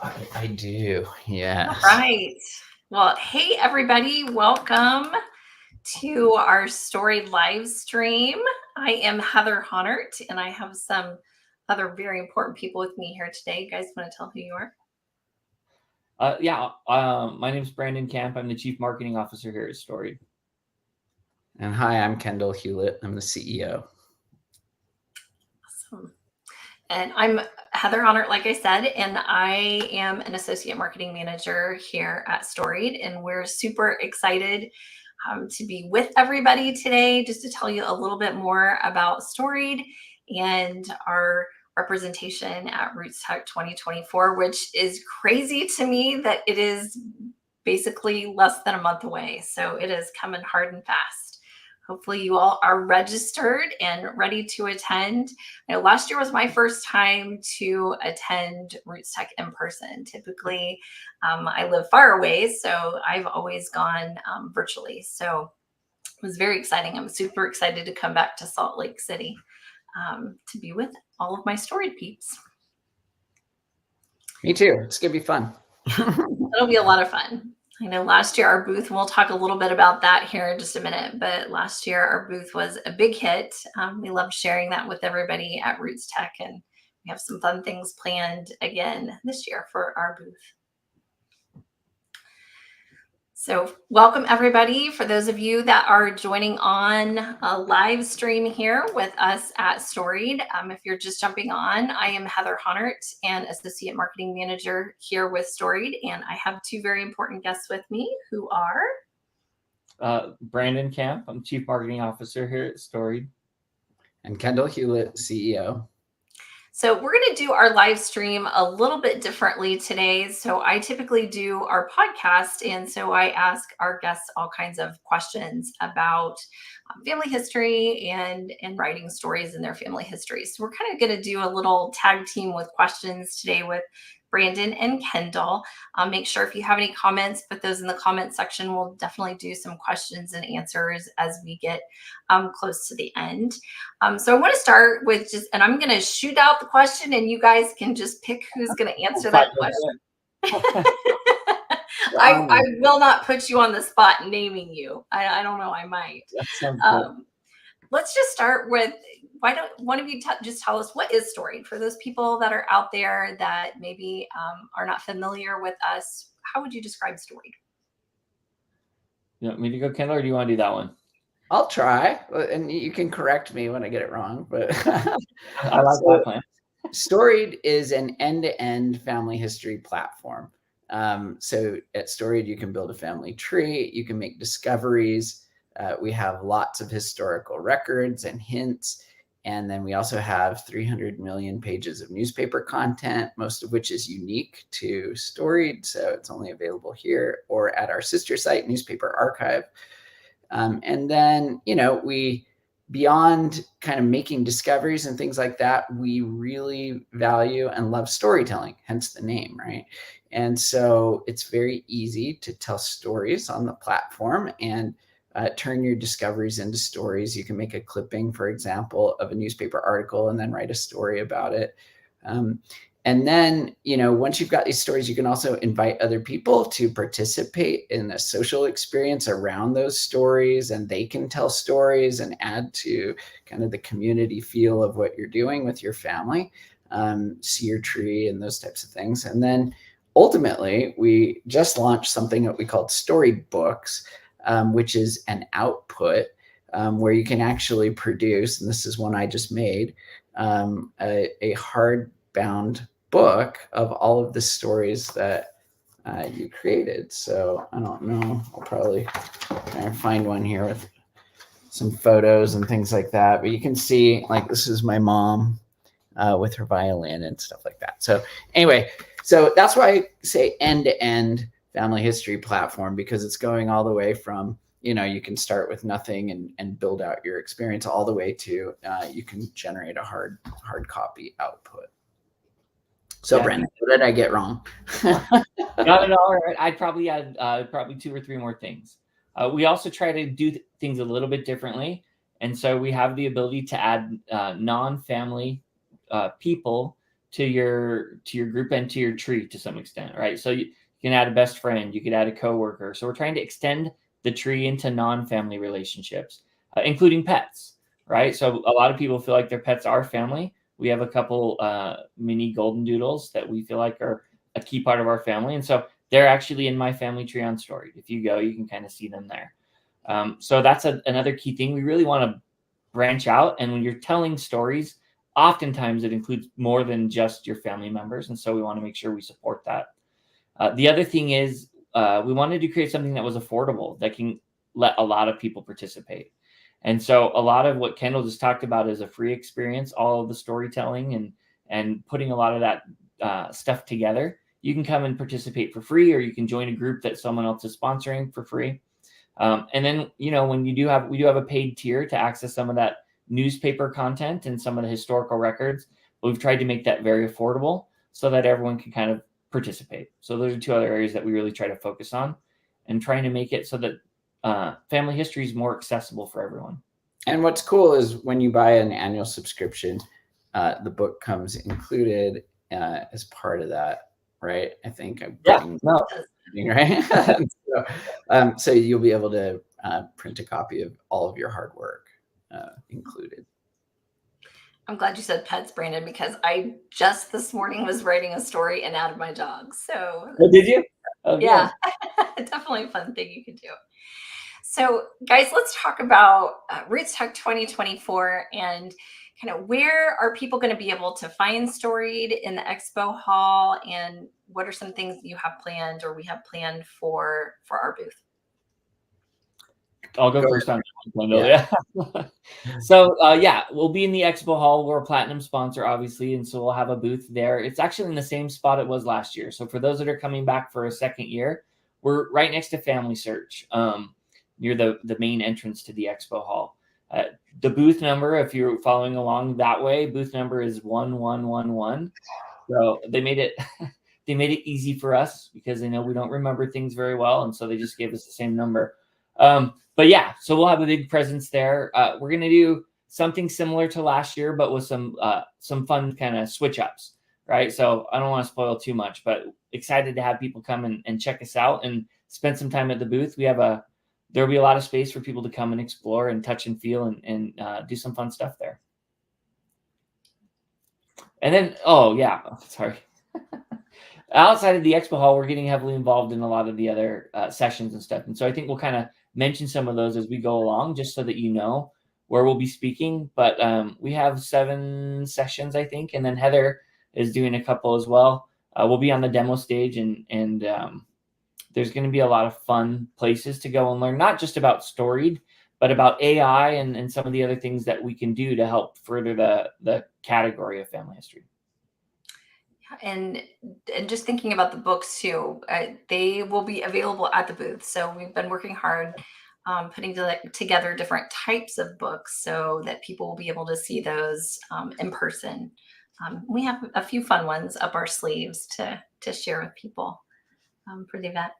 I do. Yes. All right. Well, hey, everybody. Welcome to our Storied live stream. I am Heather Honert, and I have some other very important people with me here today. You guys want to tell who you are? My name is Brandon Camp. I'm the Chief Marketing Officer here at Storied. And hi, I'm Kendall Hewlett. I'm the CEO. Awesome. And I'm Heather Honert, like I said, and I am an Associate Marketing Manager here at Storied, and we're super excited to be with everybody today, just to tell you a little bit more about Storied and our representation at RootsTech 2024, which is crazy to me that it is basically less than a month away. So it is coming hard and fast. Hopefully you all are registered and ready to attend. I know last year was my first time to attend RootsTech in person. Typically, I live far away, so I've always gone virtually. So it was very exciting. I'm super excited to come back to Salt Lake City to be with all of my Storied peeps. Me too. It's going to be fun. It'll be a lot of fun. I know last year our booth, and we'll talk a little bit about that here in just a minute, but last year our booth was a big hit. We loved sharing that with everybody at RootsTech, and we have some fun things planned again this year for our booth. So welcome everybody. For those of you that are joining on a live stream here with us at Storied, if you're just jumping on, I am Heather Honert and Associate Marketing Manager here with Storied, and I have two very important guests with me who are Brandon Camp. I'm Chief Marketing Officer here at Storied. And Kendall Hewlett, CEO. So we're going to do our live stream a little bit differently today. So I typically do our podcast, and so I ask our guests all kinds of questions about family history and writing stories in their family history. So we're kind of going to do a little tag team with questions today with Brandon and Kendall. Make sure if you have any comments, put those in the comment section. We'll definitely do some questions and answers as we get close to the end. So I want to start with and I'm going to shoot out the question, and you guys can just pick who's going to answer that question. I will not put you on the spot naming you. I don't know, I might. Let's just start with, why don't one of you just tell us, what is Storied? For those people that are out there that maybe are not familiar with us, how would you describe Storied? You want me to go, Kendall, or do you want to do that one? I'll try, and you can correct me when I get it wrong. But I like that plan. Storied is an end-to-end family history platform. So at Storied, you can build a family tree, you can make discoveries. We have lots of historical records and hints. And then we also have 300 million pages of newspaper content, most of which is unique to Storied. So it's only available here or at our sister site, Newspaper Archive. And then, we, beyond kind of making discoveries and things like that, we really value and love storytelling, hence the name, right? And so it's very easy to tell stories on the platform and turn your discoveries into stories. You can make a clipping, for example, of a newspaper article and then write a story about it. And then, once you've got these stories, you can also invite other people to participate in a social experience around those stories, and they can tell stories and add to kind of the community feel of what you're doing with your family, see your tree and those types of things. And then ultimately, we just launched something that we called Storied Books, which is an output where you can actually produce, and this is one I just made, a hardbound book of all of the stories that you created. So I don't know, I'll probably try and find one here with some photos and things like that. But you can see, like, this is my mom with her violin and stuff like that. So anyway, so that's why I say end-to-end family history platform, because it's going all the way from, you can start with nothing and build out your experience all the way to you can generate a hard copy output. So, yeah. Brandon, what did I get wrong? Not at all. I'd probably add probably 2 or 3 more things. We also try to do things a little bit differently. And so we have the ability to add non-family people to your group and to your tree to some extent, right? So you can add a best friend, you could add a coworker. So we're trying to extend the tree into non-family relationships, including pets, right? So a lot of people feel like their pets are family. We have a couple mini golden doodles that we feel like are a key part of our family. And so they're actually in my family tree on Storied. If you go, you can kind of see them there. So that's another key thing. We really want to branch out. And when you're telling stories, oftentimes it includes more than just your family members. And so we want to make sure we support that. The other thing is we wanted to create something that was affordable, that can let a lot of people participate. And so a lot of what Kendall just talked about is a free experience, all of the storytelling and putting a lot of that stuff together. You can come and participate for free, or you can join a group that someone else is sponsoring for free. And then, when we do have a paid tier to access some of that newspaper content and some of the historical records, but we've tried to make that very affordable so that everyone can kind of participate. So those are two other areas that we really try to focus on, and trying to make it so that family history is more accessible for everyone. And what's cool is when you buy an annual subscription, the book comes included as part of that, right? I think I'm putting right. So you'll be able to print a copy of all of your hard work included. I'm glad you said pets, Brandon, because I just this morning was writing a story and added my dog. So did you? Oh, yeah, definitely a fun thing you could do. So guys, let's talk about RootsTech 2024 and kind of where are people going to be able to find Storied in the expo hall, and what are some things that you have planned or we have planned for our booth? I'll go first on that one. So we'll be in the expo hall. We're a platinum sponsor, obviously, and so we'll have a booth there. It's actually in the same spot it was last year. So for those that are coming back for a second year, we're right next to Family Search, near the main entrance to the expo hall. The booth number, if you're following along that way, booth number is 1111. So they made it easy for us because they know we don't remember things very well, and so they just gave us the same number. But yeah, so we'll have a big presence there. We're gonna do something similar to last year, but with some fun kind of switch ups, right? So I don't want to spoil too much, but excited to have people come and check us out and spend some time at the booth. There'll be a lot of space for people to come and explore and touch and feel and do some fun stuff there. And then, sorry. Outside of the expo hall, we're getting heavily involved in a lot of the other sessions and stuff. And so I think we'll kind of mention some of those as we go along, just so that you know where we'll be speaking. But we have 7 sessions, I think. And then Heather is doing a couple as well. We'll be on the demo stage, and there's going to be a lot of fun places to go and learn, not just about Storied, but about AI and some of the other things that we can do to help further the category of family history. And just thinking about the books too, they will be available at the booth. So we've been working hard putting together different types of books so that people will be able to see those in person. We have a few fun ones up our sleeves to share with people for the event.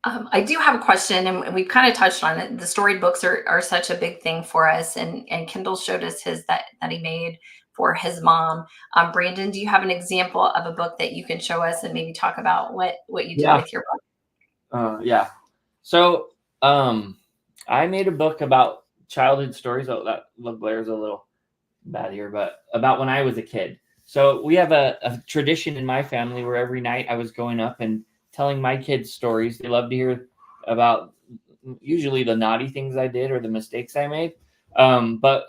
I do have a question, and we've kind of touched on it. The Storied books are such a big thing for us, and Kendall showed us his that he made for his mom. Brandon, do you have an example of a book that you can show us and maybe talk about what you did with your book? So I made a book about childhood stories. Oh, that Blair's a little bad here, but about when I was a kid. So we have a tradition in my family where every night I was going up and telling my kids stories. They love to hear about usually the naughty things I did or the mistakes I made. But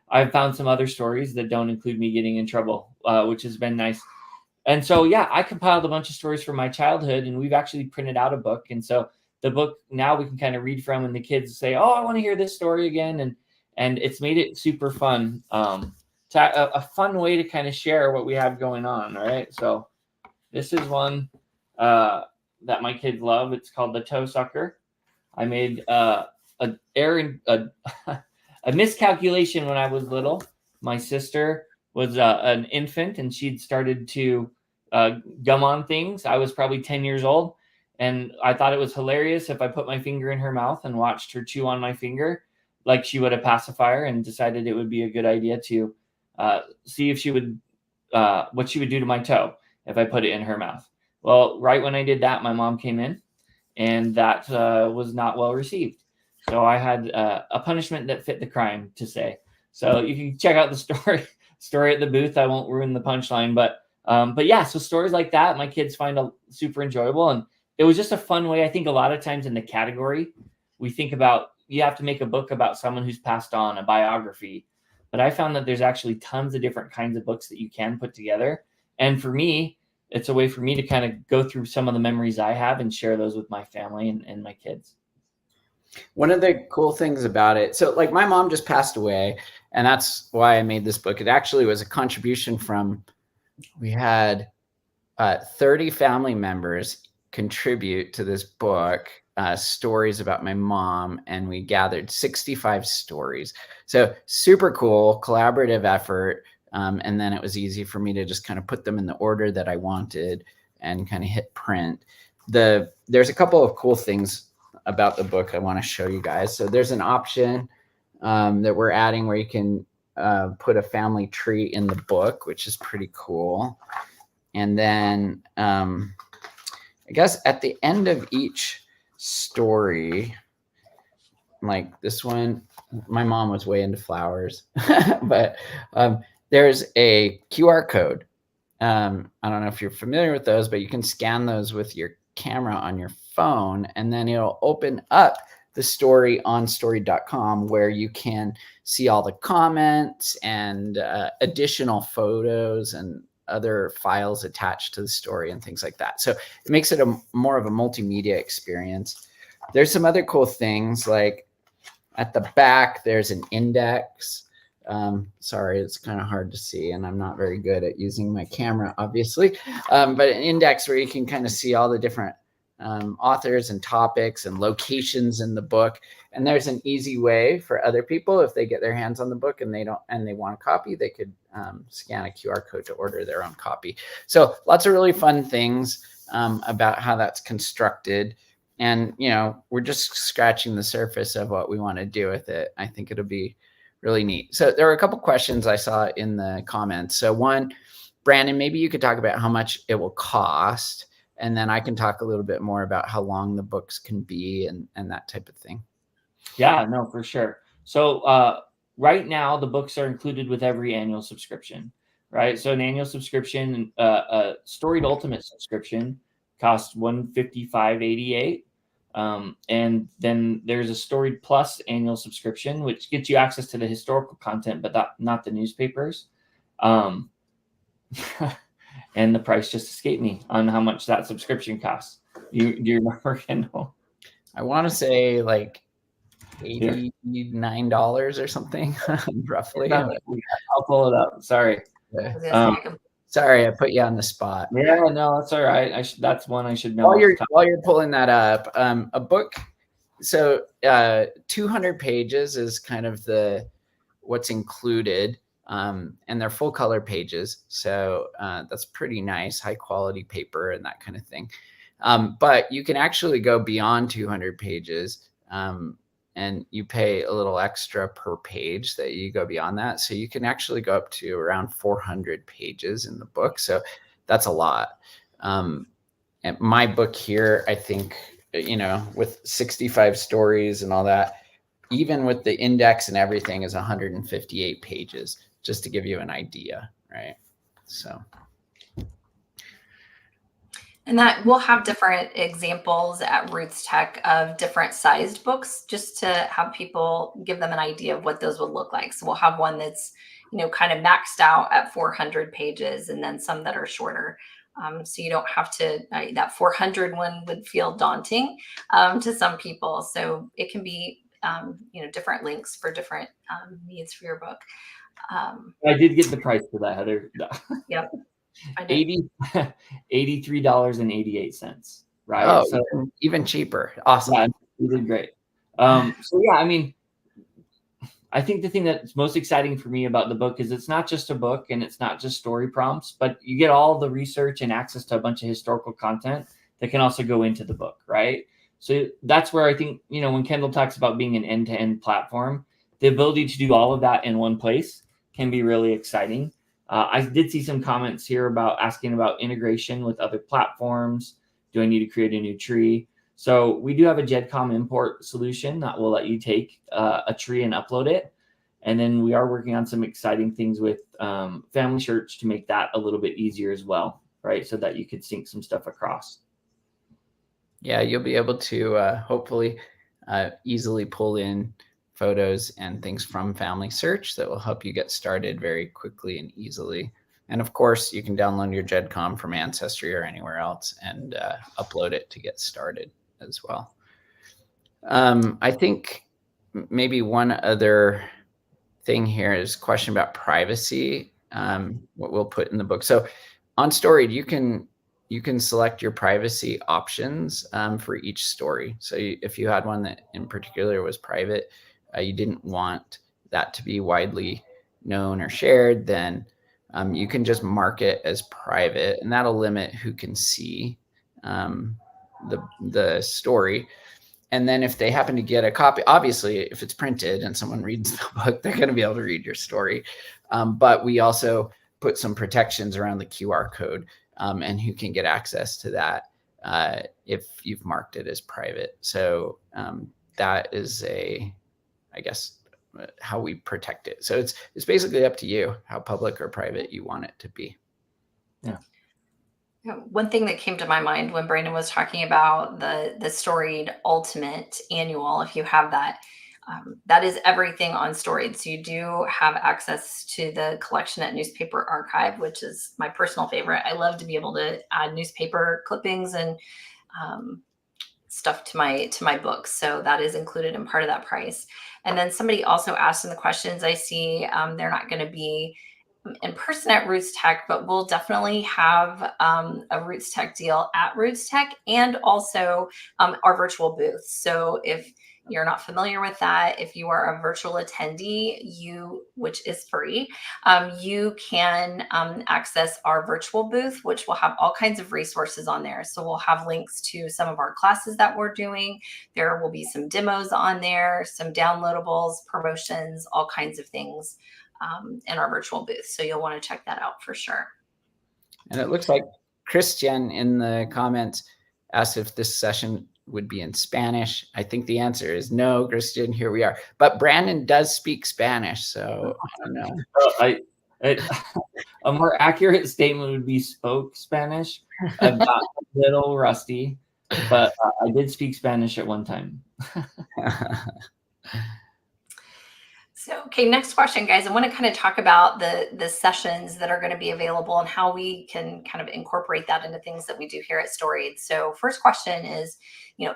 I've found some other stories that don't include me getting in trouble, which has been nice. And so, I compiled a bunch of stories from my childhood, and we've actually printed out a book. And so the book now we can kind of read from, and the kids say, "Oh, I want to hear this story again." And it's made it super fun. A fun way to kind of share what we have going on. Right. So this is one that my kids love. It's called The Toe Sucker. I made a miscalculation when I was little. My sister was an infant, and she'd started to gum on things. I was probably 10 years old, and I thought it was hilarious if I put my finger in her mouth and watched her chew on my finger like she would a pacifier, and decided it would be a good idea to see if she would what she would do to my toe if I put it in her mouth. Well, right when I did that, my mom came in, and that was not well received. So I had a punishment that fit the crime, to say. So you can check out the story at the booth. I won't ruin the punchline, but yeah, so stories like that, my kids find super enjoyable. And it was just a fun way. I think a lot of times in the category, we think about, you have to make a book about someone who's passed on, a biography. But I found that there's actually tons of different kinds of books that you can put together. And for me, it's a way for me to kind of go through some of the memories I have and share those with my family and my kids. One of the cool things about it, so like my mom just passed away, and that's why I made this book. It actually was a contribution from, we had 30 family members contribute to this book, stories about my mom, and we gathered 65 stories. So super cool, collaborative effort. And then it was easy for me to just kind of put them in the order that I wanted and kind of hit print. There's a couple of cool things about the book I want to show you guys. So there's an option that we're adding where you can put a family tree in the book, which is pretty cool. And then I guess at the end of each story, like this one, my mom was way into flowers, but there's a QR code. I don't know if you're familiar with those, but you can scan those with your camera on your phone, and then it'll open up the story on Storied.com, where you can see all the comments and additional photos and other files attached to the story and things like that. So it makes it more of a multimedia experience. There's some other cool things, like at the back, there's an index. Sorry, it's kind of hard to see, and I'm not very good at using my camera, obviously, but an index where you can kind of see all the different authors and topics and locations in the book. And there's an easy way for other people, if they get their hands on the book and they want a copy, they could scan a QR code to order their own copy. So lots of really fun things about how that's constructed. And, you know, we're just scratching the surface of what we want to do with it. I think it'll be really neat. So there were a couple questions I saw in the comments. So one, Brandon, maybe you could talk about how much it will cost, and then I can talk a little bit more about how long the books can be and that type of thing. Yeah, no, for sure. So right now, the books are included with every annual subscription, right? So an annual subscription, a Storied Ultimate subscription costs $155.88. And then there's a Storied Plus annual subscription, which gets you access to the historical content, but not the newspapers. And the price just escaped me on how much that subscription costs. Do you remember, Kendall? I want to say like $89 or something, roughly. I'll pull it up. Sorry. Sorry, I put you on the spot. Yeah, no, that's all right. That's one I should know. While you're pulling that up, a book. So 200 pages is kind of what's included, and they're full color pages. So that's pretty nice, high quality paper and that kind of thing. But you can actually go beyond 200 pages, and you pay a little extra per page that you go beyond that. So you can actually go up to around 400 pages in the book. So that's a lot. And my book here, I think, you know, with 65 stories and all that, even with the index and everything, is 158 pages, just to give you an idea, right? So. And that we'll have different examples at RootsTech of different sized books, just to have people give them an idea of what those would look like. So we'll have one that's, you know, kind of maxed out at 400 pages, and then some that are shorter. So you don't have to, that 400 one would feel daunting to some people. So it can be, you know, different links for different needs for your book. I did get the price for that, Heather. Yep. $83.88, right? Oh, so even cheaper. Awesome. Yeah, you did great. So yeah, I mean, I think the thing that's most exciting for me about the book is it's not just a book and it's not just story prompts, but you get all the research and access to a bunch of historical content that can also go into the book, right? So that's where I think, you know, when Kendall talks about being an end-to-end platform, the ability to do all of that in one place can be really exciting. I did see some comments here about asking about integration with other platforms. Do I need to create a new tree? So we do have a GEDCOM import solution that will let you take a tree and upload it. And then we are working on some exciting things with Family Search to make that a little bit easier as well, right? So that you could sync some stuff across. Yeah, you'll be able to hopefully easily pull in photos and things from Family Search that will help you get started very quickly and easily. And of course, you can download your GEDCOM from Ancestry or anywhere else and upload it to get started as well. I think maybe one other thing here is question about privacy, what we'll put in the book. So on Storied, you can select your privacy options for each story. So if you had one that in particular was private, you didn't want that to be widely known or shared, then you can just mark it as private, and that'll limit who can see the story. And then if they happen to get a copy, obviously, if it's printed and someone reads the book, they're going to be able to read your story. But we also put some protections around the QR code and who can get access to that if you've marked it as private. So that is I guess, how we protect it. So it's basically up to you how public or private you want it to be. Yeah. One thing that came to my mind when Brandon was talking about the Storied Ultimate Annual, if you have that, that is everything on Storied. So you do have access to the collection at Newspaper Archive, which is my personal favorite. I love to be able to add newspaper clippings and stuff to my books. So that is included in part of that price. And then somebody also asked in the questions, I see they're not going to be in person at RootsTech, but we'll definitely have a RootsTech deal at RootsTech and also our virtual booth. So if you're not familiar with that, if you are a virtual attendee, which is free, you can access our virtual booth, which will have all kinds of resources on there. So we'll have links to some of our classes that we're doing. There will be some demos on there, some downloadables, promotions, all kinds of things in our virtual booth. So you'll want to check that out for sure. And it looks like Christian in the comments asked if this session would be in Spanish. I think the answer is no, Christian, here we are. But Brandon does speak Spanish, so I don't know. A more accurate statement would be spoke Spanish. I'm not a little rusty, but I did speak Spanish at one time. So, okay, next question, guys. I want to kind of talk about the sessions that are going to be available and how we can kind of incorporate that into things that we do here at Storied. So first question is,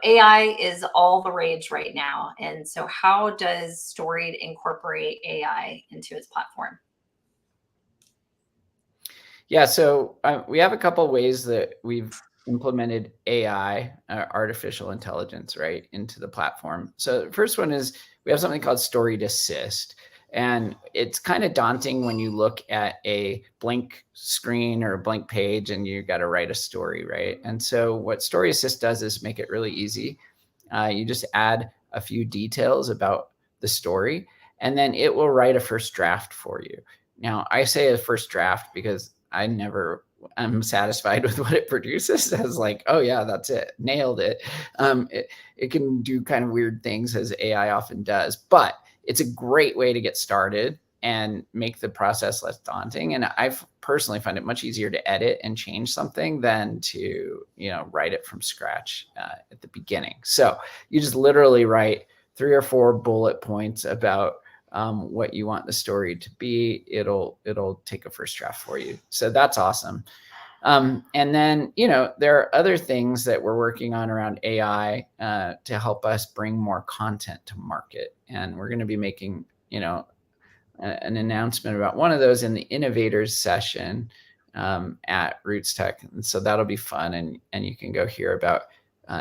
AI is all the rage right now. And so how does Storied incorporate AI into its platform? Yeah, so we have a couple of ways that we've implemented AI, artificial intelligence, right, into the platform. So the first one is we have something called Storied Assist. And it's kind of daunting when you look at a blank screen or a blank page and you got to write a story, right? And so what Storied Assist does is make it really easy. You just add a few details about the story, and then it will write a first draft for you. Now, I say a first draft because I'm satisfied with what it produces as like, oh yeah, that's it, nailed it. It can do kind of weird things as AI often does, but it's a great way to get started and make the process less daunting. And I've personally find it much easier to edit and change something than to, write it from scratch at the beginning. So you just literally write 3 or 4 bullet points about what you want the story to be. It'll take a first draft for you. So that's awesome. And then, there are other things that we're working on around AI to help us bring more content to market. And we're going to be making, an announcement about one of those in the innovators session at RootsTech. And so that'll be fun. And you can go hear about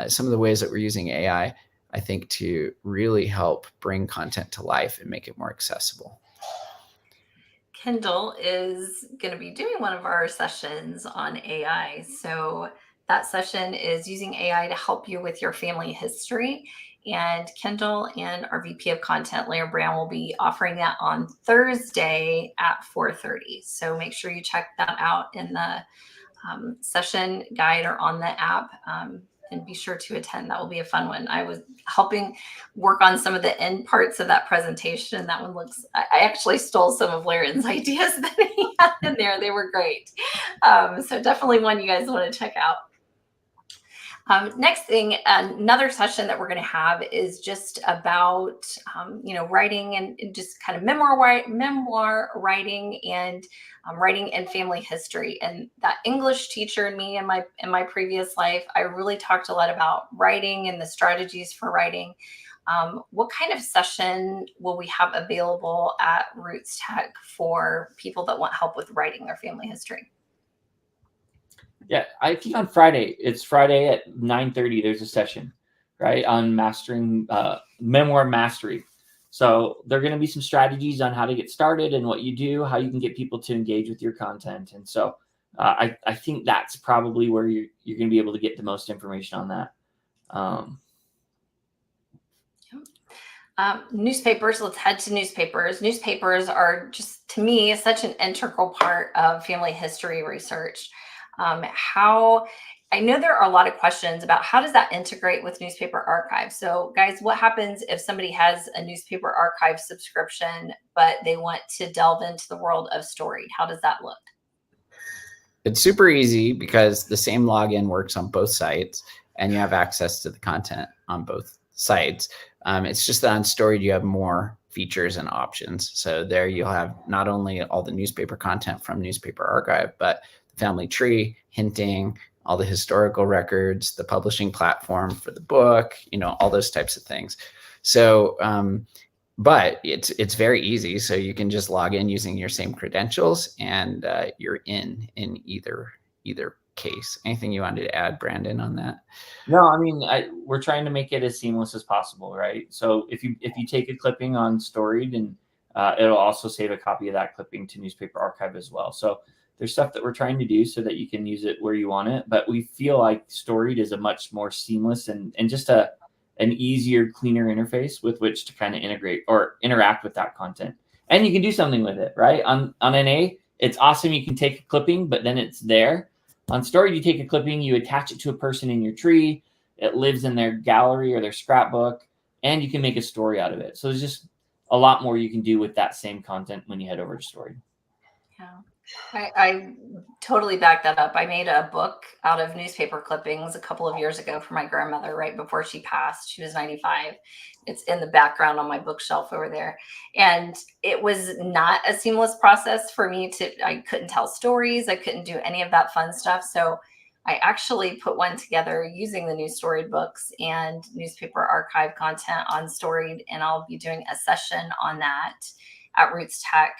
some of the ways that we're using AI, I think, to really help bring content to life and make it more accessible. Kendall is going to be doing one of our sessions on AI. So That session is using AI to help you with your family history. And Kendall and our VP of content, Laura Brown, will be offering that on Thursday at 4:30. So make sure you check that out in the session guide or on the app, and be sure to attend. That will be a fun one. I was helping work on some of the end parts of that presentation. That one looks, I actually stole some of Laren's ideas that he had in there. They were great. So definitely one you guys want to check out. Next thing, another session that we're going to have is just about, writing and just kind of memoir writing and writing and family history. And that English teacher in me in my previous life, I really talked a lot about writing and the strategies for writing. What kind of session will we have available at RootsTech for people that want help with writing their family history? Yeah, I think on Friday, it's Friday at 9:30, there's a session, right, on mastering, memoir mastery. So there are going to be some strategies on how to get started and what you do, how you can get people to engage with your content. And so I think that's probably where you're going to be able to get the most information on that. Newspapers, let's head to newspapers. Newspapers are just, to me, such an integral part of family history research. How I know there are a lot of questions about how does that integrate with newspaper archive. So guys, what happens if somebody has a newspaper archive subscription, but they want to delve into the world of Storied? How does that look? It's super easy because the same login works on both sites and you have access to the content on both sites. It's just that on Storied, you have more features and options. So there you'll have not only all the newspaper content from newspaper archive, but family tree, hinting, all the historical records, the publishing platform for the book, all those types of things. So, but it's very easy. So you can just log in using your same credentials and you're in either case. Anything you wanted to add, Brandon, on that? No, I mean, we're trying to make it as seamless as possible, right? So if you take a clipping on Storied, and it'll also save a copy of that clipping to newspaper archive as well. So there's stuff that we're trying to do so that you can use it where you want it. But we feel like Storied is a much more seamless and just an easier, cleaner interface with which to kind of integrate or interact with that content. And you can do something with it, right? On NA, it's awesome. You can take a clipping, but then it's there. On Storied, you take a clipping, you attach it to a person in your tree. It lives in their gallery or their scrapbook, and you can make a story out of it. So there's just a lot more you can do with that same content when you head over to Storied. Yeah. I totally back that up. I made a book out of newspaper clippings a couple of years ago for my grandmother right before she passed. She was 95. It's in the background on my bookshelf over there. And it was not a seamless process for me I couldn't tell stories. I couldn't do any of that fun stuff. So I actually put one together using the new Storied books and newspaper archive content on Storied. And I'll be doing a session on that at RootsTech.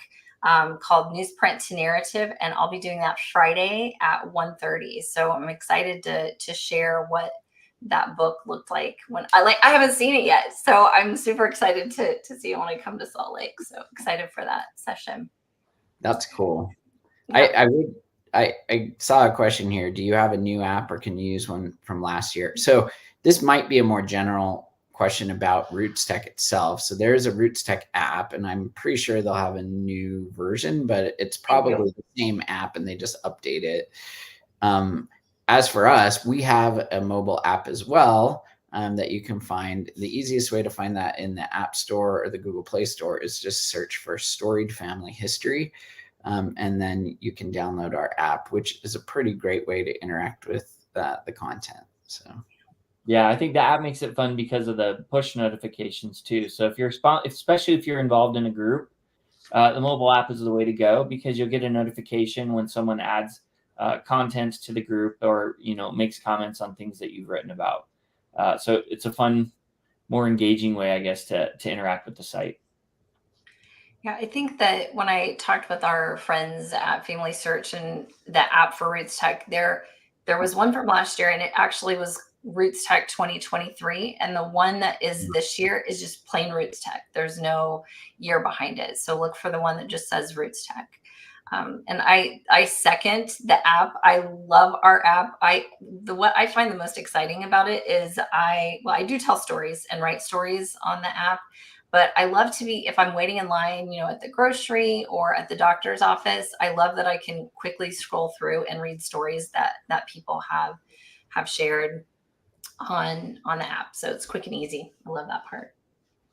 Called Newsprint to Narrative, and I'll be doing that Friday at 1:30. So I'm excited to share what that book looked like when I haven't seen it yet. So I'm super excited to see it when I come to Salt Lake. So excited for that session. That's cool. Yeah. I saw a question here. Do you have a new app or can you use one from last year? So this might be a more general question about RootsTech itself. So there is a RootsTech app, and I'm pretty sure they'll have a new version, but it's probably the same app and they just update it. As for us, we have a mobile app as well that you can find. The easiest way to find that in the App Store or the Google Play Store is just search for Storied Family History. And then you can download our app, which is a pretty great way to interact with the content. So. Yeah, I think the app makes it fun because of the push notifications too. So if you're especially if you're involved in a group, the mobile app is the way to go because you'll get a notification when someone adds content to the group or makes comments on things that you've written about. So it's a fun, more engaging way, I guess, to interact with the site. Yeah, I think that when I talked with our friends at Family Search and the app for RootsTech, there was one from last year, and it actually was RootsTech 2023, and the one that is this year is just plain RootsTech. There's no year behind it, so look for the one that just says RootsTech. And I second the app. I love our app. What I find the most exciting about it is I do tell stories and write stories on the app, but I love to be, if I'm waiting in line, at the grocery or at the doctor's office, I love that I can quickly scroll through and read stories that people have shared on the app. So it's quick and easy. I love that part.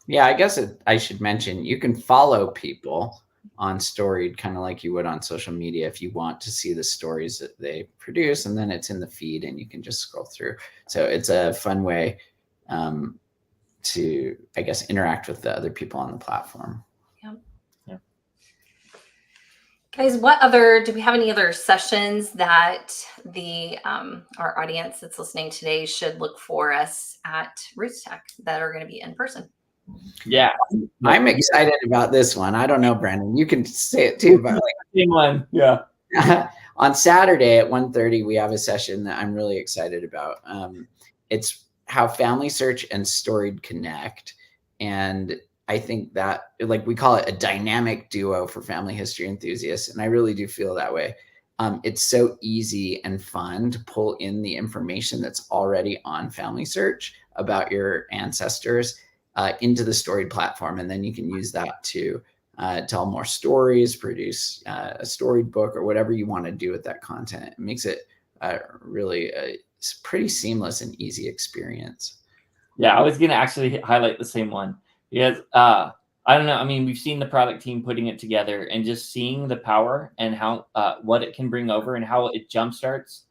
Yeah, I guess I should mention you can follow people on Storied kind of like you would on social media if you want to see the stories that they produce, and then it's in the feed and you can just scroll through. So it's a fun way to, I guess, interact with the other people on the platform. Yeah. Guys, do we have any other sessions that our audience that's listening today should look for us at RootsTech that are going to be in person? Yeah, I'm excited about this one. I don't know, Brandon, you can say it too, but one. Yeah. On Saturday at 1:30, we have a session that I'm really excited about. It's how Family Search and Storied connect. And I think that, like, we call it a dynamic duo for family history enthusiasts. And I really do feel that way. It's so easy and fun to pull in the information that's already on Family Search about your ancestors into the Storied platform. And then you can use that to tell more stories, produce a storied book, or whatever you want to do with that content. It makes it really a pretty seamless and easy experience. Yeah, I was going to actually highlight the same one because I don't know. I mean, we've seen the product team putting it together and just seeing the power and how what it can bring over and how it jumpstarts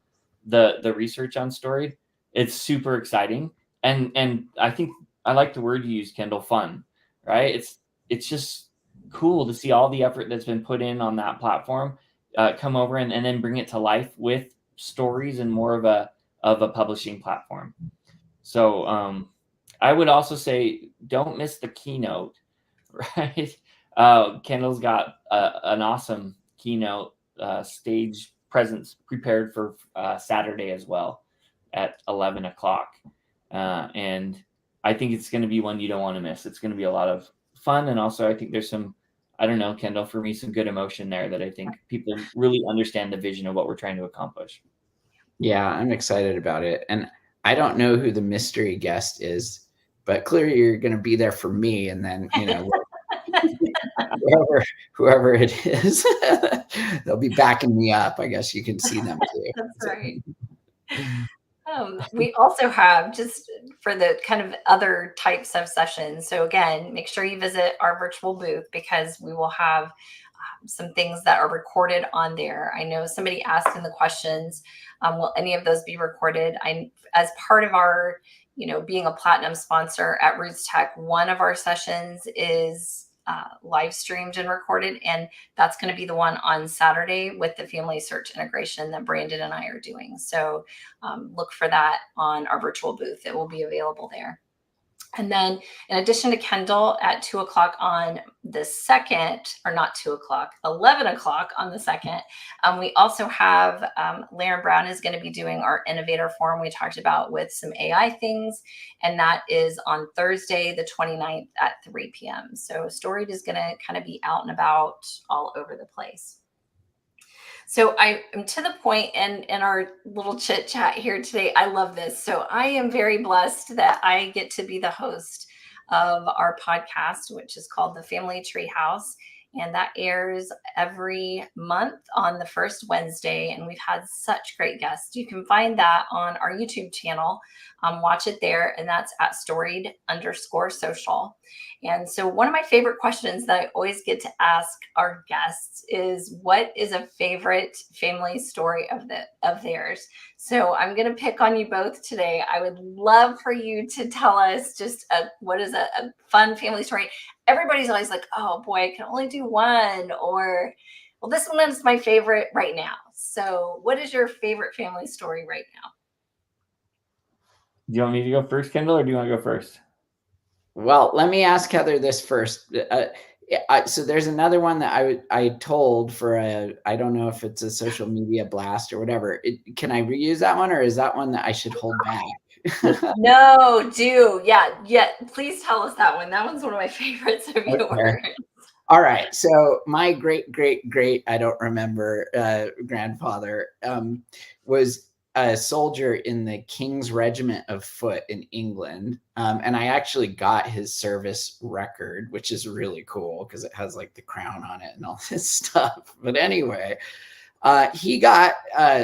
the research on Storied. It's super exciting. And I think I like the word you use, Kendall, fun, right? It's just cool to see all the effort that's been put in on that platform come over and then bring it to life with stories and more of a publishing platform. So I would also say don't miss the keynote, right? Kendall's got an awesome keynote stage presence prepared for Saturday as well at 11 o'clock. And I think it's going to be one you don't want to miss. It's going to be a lot of fun. And also I think there's some, I don't know, Kendall, for me, some good emotion there that I think people really understand the vision of what we're trying to accomplish. Yeah, I'm excited about it. And I don't know who the mystery guest is, but clearly you're going to be there for me. And then, whoever it is, they'll be backing me up. I guess you can see them too. That's right. We also have, just for the kind of other types of sessions. So again, make sure you visit our virtual booth because we will have some things that are recorded on there. I know somebody asked in the questions, will any of those be recorded? As part of our, being a platinum sponsor at RootsTech, one of our sessions is live streamed and recorded, and that's going to be the one on Saturday with the Family Search integration that Brandon and I are doing. So look for that on our virtual booth. It will be available there. And then in addition to Kendall at 2 o'clock on the 2nd, or not 2 o'clock, 11 o'clock on the 2nd, we also have Laren Brown is going to be doing our innovator forum we talked about with some AI things. And that is on Thursday, the 29th at 3 p.m. So Storied is going to kind of be out and about all over the place. So I am to the point in our little chit chat here today. I love this. So I am very blessed that I get to be the host of our podcast, which is called The Family Treehouse. And that airs every month on the first Wednesday. And we've had such great guests. You can find that on our YouTube channel. Watch it there. And that's at storied_social. And so one of my favorite questions that I always get to ask our guests is, what is a favorite family story of theirs? So I'm going to pick on you both today. I would love for you to tell us just what is a fun family story. Everybody's always like, oh boy, I can only do one, or, well, this one is my favorite right now. So what is your favorite family story right now? Do you want me to go first, Kendall, or do you want to go first? Well, let me ask Heather this first. So there's another one that I told for I don't know if it's a social media blast or whatever. Can I reuse that one, or is that one that I should hold back? No, do. Yeah. Please tell us that one. That one's one of my favorites of yours. All right. So my great, I don't remember, grandfather was a soldier in the King's Regiment of Foot in England. And I actually got his service record, which is really cool because it has like the crown on it and all this stuff. But anyway, he got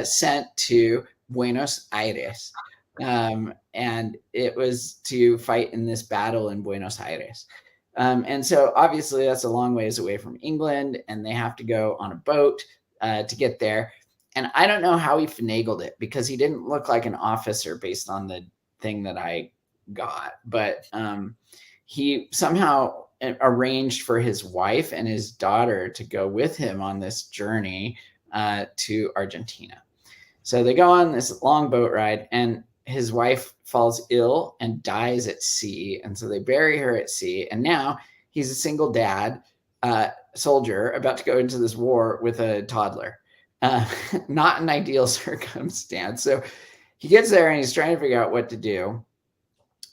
sent to Buenos Aires. And it was to fight in this battle in Buenos Aires. And so obviously that's a long ways away from England, and they have to go on a boat to get there. And I don't know how he finagled it because he didn't look like an officer based on the thing that I got. But he somehow arranged for his wife and his daughter to go with him on this journey to Argentina. So they go on this long boat ride, and his wife falls ill and dies at sea. And so they bury her at sea. And now he's a single dad, soldier, about to go into this war with a toddler. Not an ideal circumstance. So he gets there and he's trying to figure out what to do.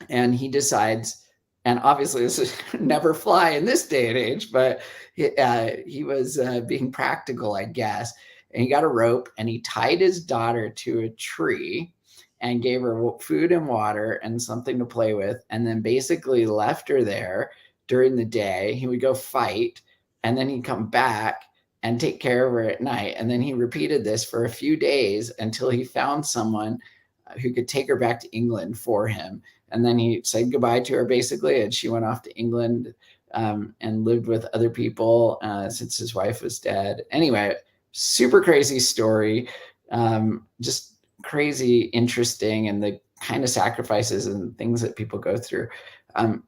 And he decides, and obviously this is never fly in this day and age, but he was being practical, I guess. And he got a rope and he tied his daughter to a tree and gave her food and water and something to play with, and then basically left her there during the day. He would go fight, and then he'd come back and take care of her at night. And then he repeated this for a few days until he found someone who could take her back to England for him. And then he said goodbye to her basically, and she went off to England and lived with other people since his wife was dead. Anyway, super crazy story. Just crazy interesting, and the kind of sacrifices and things that people go through.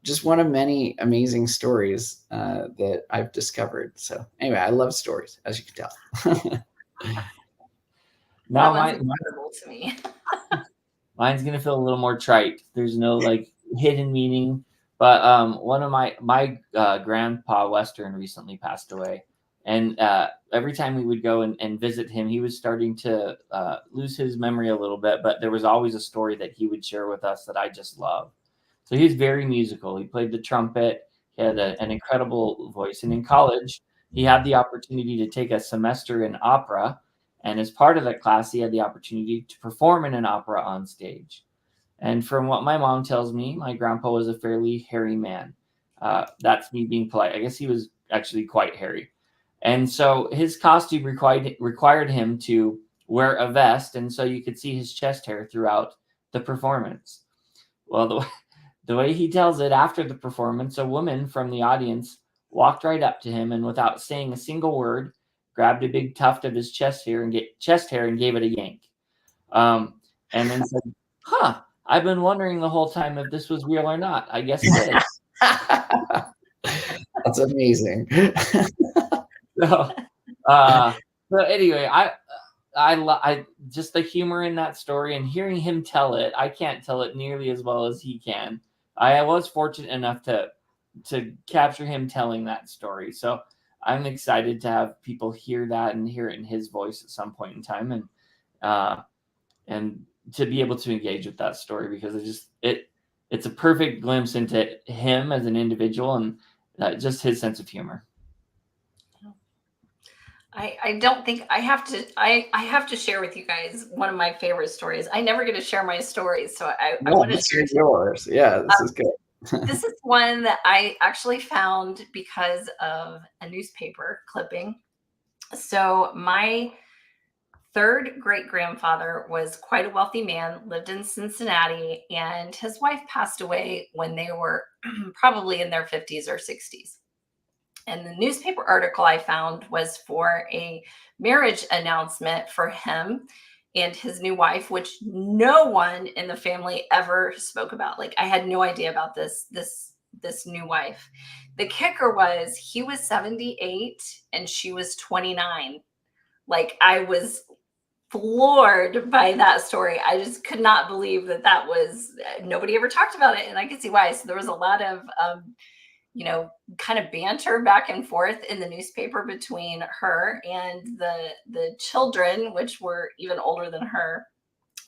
Just one of many amazing stories that I've discovered. So anyway, I love stories, as you can tell. Now that one's incredible to me. Mine's gonna feel a little more trite. There's no like hidden meaning, but one of my grandpa Western recently passed away. And every time we would go and visit him, he was starting to lose his memory a little bit, but there was always a story that he would share with us that I just love. So he was very musical. He played the trumpet. He had an incredible voice. And in college, he had the opportunity to take a semester in opera. And as part of that class, he had the opportunity to perform in an opera on stage. And from what my mom tells me, my grandpa was a fairly hairy man. That's me being polite. I guess he was actually quite hairy. And so his costume required him to wear a vest, and so you could see his chest hair throughout the performance. Well, the way he tells it, after the performance, a woman from the audience walked right up to him and without saying a single word, grabbed a big tuft of his chest hair and gave it a yank. And then said, "Huh, I've been wondering the whole time if this was real or not. I guess it is." That's amazing. So anyway, I just the humor in that story and hearing him tell it. I can't tell it nearly as well as he can. I was fortunate enough to capture him telling that story. So I'm excited to have people hear that and hear it in his voice at some point in time, and to be able to engage with that story, because it's a perfect glimpse into him as an individual and just his sense of humor. I don't think I have to share with you guys one of my favorite stories. I never get to share my stories, so I want to share yours. Yeah, this is good. This is one that I actually found because of a newspaper clipping. So my third great grandfather was quite a wealthy man, lived in Cincinnati, and his wife passed away when they were probably in their 50s or 60s. And the newspaper article I found was for a marriage announcement for him and his new wife, which no one in the family ever spoke about. Like, I had no idea about this new wife. The kicker was he was 78 and she was 29. Like, I was floored by that story. I just could not believe that was, nobody ever talked about it. And I could see why. So there was a lot of, kind of banter back and forth in the newspaper between her and the children, which were even older than her.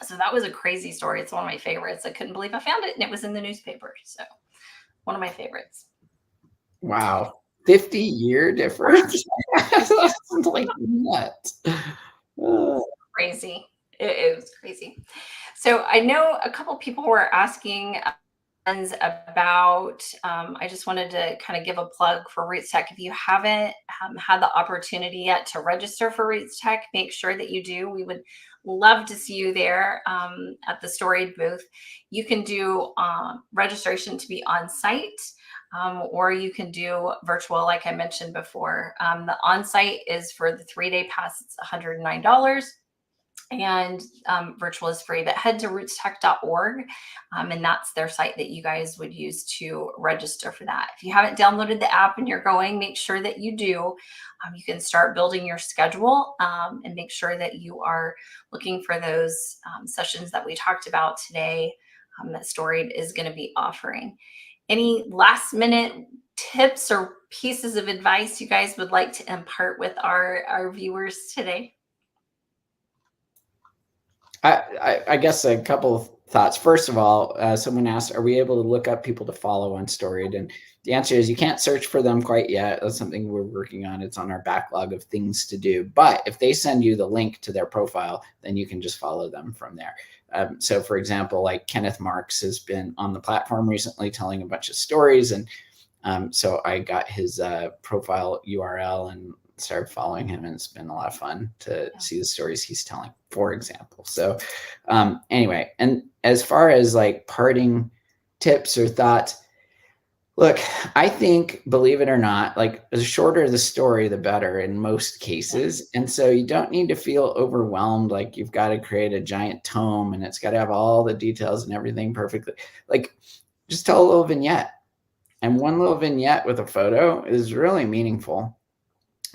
So that was a crazy story. It's one of my favorites. I couldn't believe I found it, and it was in the newspaper. So one of my favorites. Wow. 50-year difference. That's like nuts. Crazy. It was crazy. So I know a couple people were asking about, I just wanted to kind of give a plug for RootsTech. If you haven't had the opportunity yet to register for RootsTech, make sure that you do. We would love to see you there at the Storied booth. You can do registration to be on site, or you can do virtual, like I mentioned before. The on-site is for the 3-day pass, it's $109. And virtual is free, but head to rootstech.org, and that's their site that you guys would use to register for that. If you haven't downloaded the app and you're going, make sure that you do. You can start building your schedule and make sure that you are looking for those sessions that we talked about today that Storied is going to be offering. Any last minute tips or pieces of advice you guys would like to impart with our viewers today? I guess a couple of thoughts. First of all, someone asked, are we able to look up people to follow on Storied? And the answer is you can't search for them quite yet. That's something we're working on. It's on our backlog of things to do. But if they send you the link to their profile, then you can just follow them from there. So for example, like Kenneth Marks has been on the platform recently telling a bunch of stories. And so I got his profile URL and started following him, and it's been a lot of fun to see the stories he's telling, for example. So anyway, and as far as like parting tips or thoughts, look, I think, believe it or not, like the shorter the story, the better in most cases. And so you don't need to feel overwhelmed like you've got to create a giant tome and it's got to have all the details and everything perfectly. Like just tell a little vignette. And one little vignette with a photo is really meaningful.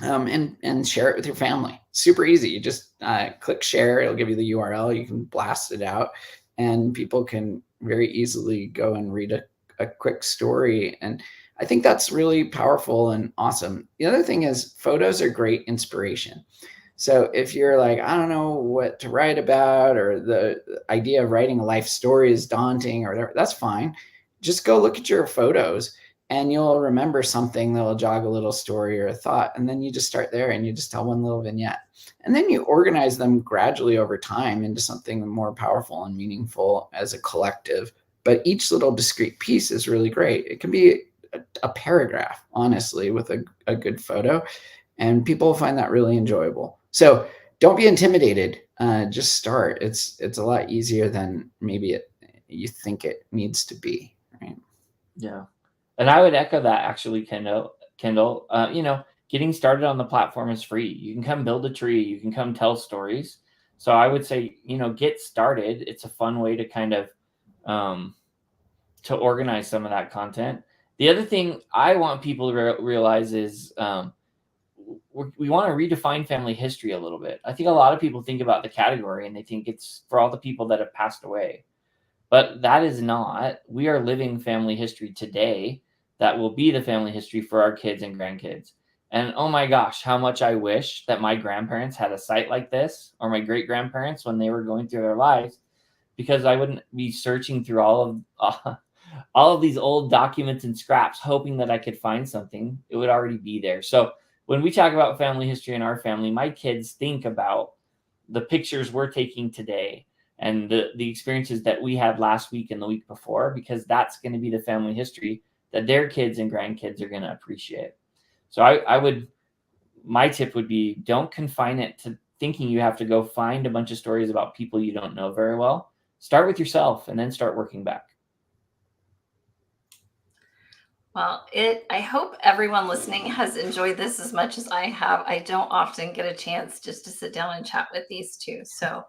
And share it with your family. Super easy. You just click share. It'll give you the URL. You can blast it out, and people can very easily go and read a quick story. And I think that's really powerful and awesome. The other thing is photos are great inspiration. So if you're like, I don't know what to write about, or the idea of writing a life story is daunting or whatever, that's fine. Just go look at your photos and you'll remember something that'll jog a little story or a thought. And then you just start there and you just tell one little vignette. And then you organize them gradually over time into something more powerful and meaningful as a collective. But each little discrete piece is really great. It can be a paragraph, honestly, with a good photo. And people will find that really enjoyable. So don't be intimidated. Just start. It's a lot easier than maybe you think it needs to be, right? Yeah. And I would echo that actually, Kendall. Getting started on the platform is free. You can come build a tree. You can come tell stories. So I would say, get started. It's a fun way to kind of to organize some of that content. The other thing I want people to realize is we want to redefine family history a little bit. I think a lot of people think about the category and they think it's for all the people that have passed away. But that is not. We are living family history today that will be the family history for our kids and grandkids. And oh my gosh, how much I wish that my grandparents had a site like this, or my great-grandparents when they were going through their lives, because I wouldn't be searching through all of these old documents and scraps, hoping that I could find something. It would already be there. So when we talk about family history in our family, my kids think about the pictures we're taking today and the experiences that we had last week and the week before, because that's going to be the family history that their kids and grandkids are going to appreciate. So my tip would be, don't confine it to thinking you have to go find a bunch of stories about people you don't know very well. Start with yourself and then start working back. Well, I hope everyone listening has enjoyed this as much as I have. I don't often get a chance just to sit down and chat with these two. So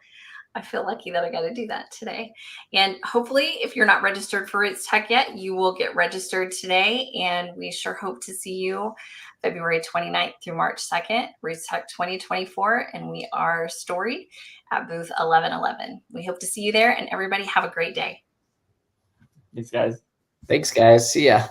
I feel lucky that I got to do that today. And hopefully, if you're not registered for RootsTech yet, you will get registered today. And we sure hope to see you February 29th through March 2nd, RootsTech 2024. And we are Storied at booth 1111. We hope to see you there, and everybody have a great day. Thanks, guys. Thanks, guys. See ya.